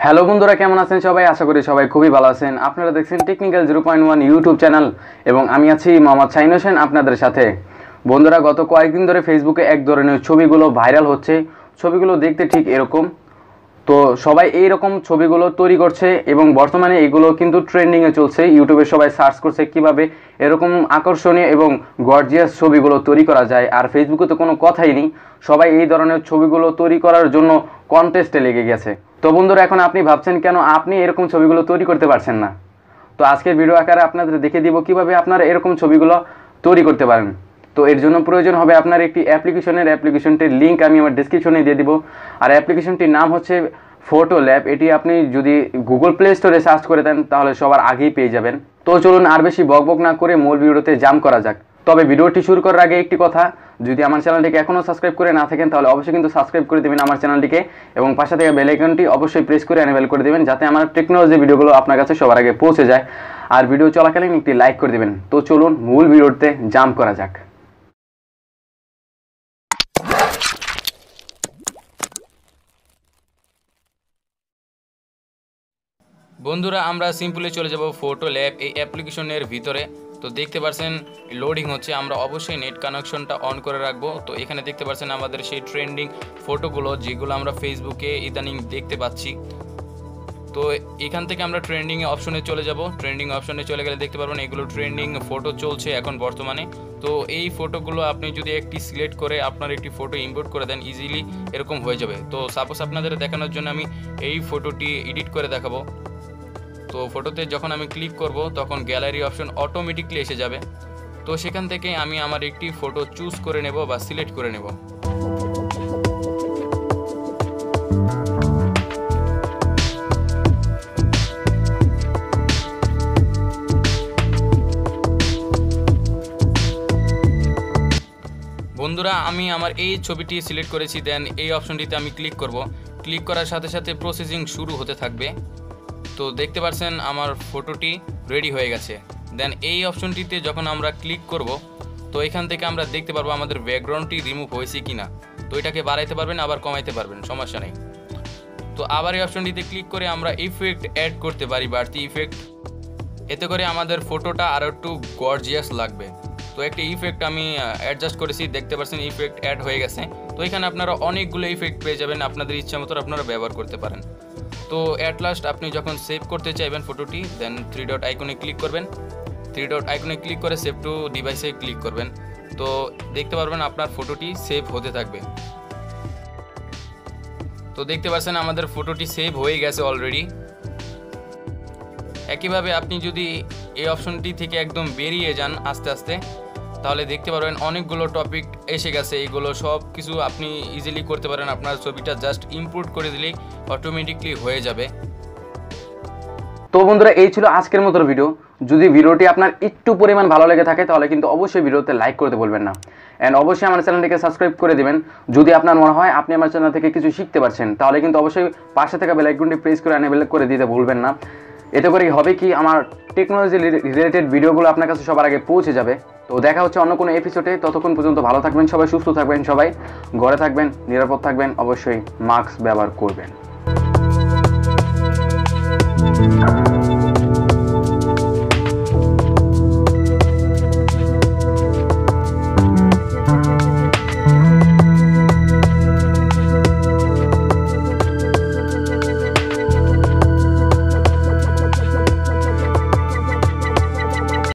Hello বন্ধুরা, কেমন আছেন সবাই? আশা করি সবাই খুবই ভালো আছেন। আপনারা দেখছেন টেকনিক্যাল 0.1 ইউটিউব চ্যানেল এবং আমি আছি মোহাম্মদ শাহিন হোসেন আপনাদের সাথে। বন্ধুরা, গত কয়েকদিন ধরে ফেসবুকে এক ধরনের ছবিগুলো ভাইরাল হচ্ছে। ছবিগুলো দেখতে ঠিক এরকম। তো সবাই এই রকম ছবিগুলো তৈরি করছে এবং বর্তমানে এগুলো কিন্তু ট্রেন্ডিংয়ে চলছে। ইউটিউবে সবাই সার্চ করছে কিভাবে এরকম আকর্ষণীয় এবং গর্জিয়াস ছবিগুলো তৈরি করা যায়। আর ফেসবুকে তো কোনো কথাই নেই, সবাই এই ধরনের ছবিগুলো তৈরি করার জন্য কন্টেস্টে লেগে গেছে। তো বন্ধুরা, এখন আপনি ভাবছেন কেন আপনি এরকম ছবিগুলো তৈরি করতে পারছেন না। তো আজকের ভিডিও আকারে আপনাদের দেখিয়ে দিব কিভাবে আপনারা এরকম ছবিগুলো তৈরি করতে পারেন। তো এর জন্য প্রয়োজন হবে আপনার একটি অ্যাপ্লিকেশনটির লিঙ্ক আমি আমার ডেসক্রিপশনে দিয়ে দিব। আর অ্যাপ্লিকেশনটির নাম হচ্ছে ফটো ল্যাব। এটি আপনি যদি গুগল প্লে স্টোরে সার্চ করে দেন তাহলে সবার আগেই পেয়ে যাবেন। তো চলুন আর বেশি বকবক না করে মূল ভিডিওতে জাম্প করা যাক। তবে ভিডিওটি শুরু করার আগে একটি কথা, যদি আমার চ্যানেলটিকে এখনও সাবস্ক্রাইব করে না থাকেন তাহলে অবশ্যই কিন্তু সাবস্ক্রাইব করে দেবেন আমার চ্যানেলটিকে এবং পাশে থেকে বেল আইকনটি অবশ্যই প্রেস করে এনেবল করে দেবেন যাতে আমার টেকনোলজি ভিডিওগুলো আপনার কাছে সবার আগে পৌঁছে যায়। আর ভিডিও চলাকালীন একটি লাইক করে দেবেন। তো চলুন মূল ভিডিওতে জাম্প করা যাক। বন্ধুরা, আমরা সিম্পলি চলে যাব ফটো ল্যাব এই অ্যাপ্লিকেশনের ভিতরে। তো দেখতে পাচ্ছেন লোডিং হচ্ছে। আমরা অবশ্যই নেট কানেকশনটা অন করে রাখবো। তো এখানে দেখতে পাচ্ছেন আমাদের সেই ট্রেন্ডিং ফটোগুলো যেগুলো আমরা ফেসবুকে ইদানিং দেখতে পাচ্ছি। তো এখান থেকে আমরা ট্রেন্ডিং অপশনে চলে যাব। ট্রেন্ডিং অপশনে চলে গেলে দেখতে পারবেন এগুলো ট্রেন্ডিং ফটো চলছে এখন বর্তমানে। তো এই ফটোগুলো আপনি যদি একটি সিলেক্ট করে আপনার একটি ফটো ইম্পোর্ট করে দেন ইজিলি এরকম হয়ে যাবে। তো সাপোজ আপনাদের দেখানোর জন্য আমি এই ফটোটি এডিট করে দেখাবো। তো ফটোতে যখন আমি ক্লিক করব তখন গ্যালারি অপশন অটোমেটিকলি এসে যাবে। তো সেখান থেকে আমি আমার একটি ফটো চুজ করে নেব বা সিলেক্ট করে নেব। বন্ধুরা, আমি আমার এই ছবিটি সিলেক্ট করেছি। দেন এই অপশনটিতে আমি ক্লিক করব। ক্লিক করার সাথে সাথে প্রসেসিং শুরু হতে থাকবে। তো দেখতে পাচ্ছেন আমার ফটোটি রেডি হয়ে গেছে। দেন এই অপশনটিতে যখন আমরা ক্লিক করব তো এখান থেকে আমরা দেখতে পারবো আমাদের ব্যাকগ্রাউন্ডটি রিমুভ হয়েছে কিনা। তো এটাকে বাড়াইতে পারবেন আবার কমাইতে পারবেন, সমস্যা নেই। তো আবার এই অপশনটিতে ক্লিক করে আমরা ইফেক্ট অ্যাড করতে পারি, বাড়তি ইফেক্ট। এতে করে আমাদের ফটোটা আরও একটু গর্জিয়াস লাগবে। তো একটা ইফেক্ট আমি অ্যাডজাস্ট করেছি, দেখতে পাচ্ছেন ইফেক্ট অ্যাড হয়ে গেছে। তো এখানে আপনারা অনেকগুলো ইফেক্ট পেয়ে যাবেন, আপনাদের ইচ্ছা মতো আপনারা ব্যবহার করতে পারেন। তো অ্যাট লাস্ট আপনি যখন সেভ করতে চাইবেন ফটোটি, দেন 3 ডট আইকনে ক্লিক করবেন। 3 ডট আইকনে ক্লিক করে সেভ টু ডিভাইসে ক্লিক করবেন। তো দেখতে পারবেন আপনার ফটোটি সেভ হতে থাকবে। তো দেখতে পাচ্ছেন আমাদের ফটোটি সেভ হয়ে গেছে অলরেডি। একইভাবে আপনি যদি এই অপশনটি থেকে একদম বেরিয়ে যান আস্তে আস্তে তাহলে দেখতে পারবেন অনেকগুলো টপিক এসে গেছে। এইগুলো সব কিছু আপনি ইজিলি করতে পারেন। আপনার ছবিটা জাস্ট ইম্পোর্ট করে দিলেই অটোমেটিকলি হয়ে যাবে। তো বন্ধুরা, এই ছিল আজকের মতো ভিডিও। যদি ভিডিওটি আপনার একটু পরিমাণ ভালো লেগে থাকে তাহলে কিন্তু অবশ্যই ভিডিওতে লাইক করতে বলবেন না। অ্যান্ড অবশ্যই আমার চ্যানেলটিকে সাবস্ক্রাইব করে দেবেন। যদি আপনার মনে হয় আপনি আমার চ্যানেল থেকে কিছু শিখতে পারছেন তাহলে কিন্তু অবশ্যই পাশে থাকা বেল আইকনটি প্রেস করে এনেবল করে দিতে ভুলবেন না। এতে করে হবে কি, আমার টেকনোলজি রিলেটেড ভিডিওগুলো আপনার কাছে সবার আগে পৌঁছে যাবে। তো দেখা হচ্ছে অন্য কোনো এপিসোডে। ততক্ষণ পর্যন্ত ভালো থাকবেন সবাই, সুস্থ থাকবেন সবাই, ঘরে থাকবেন, নিরাপদ থাকবেন, অবশ্যই মাস্ক ব্যবহার করবেন।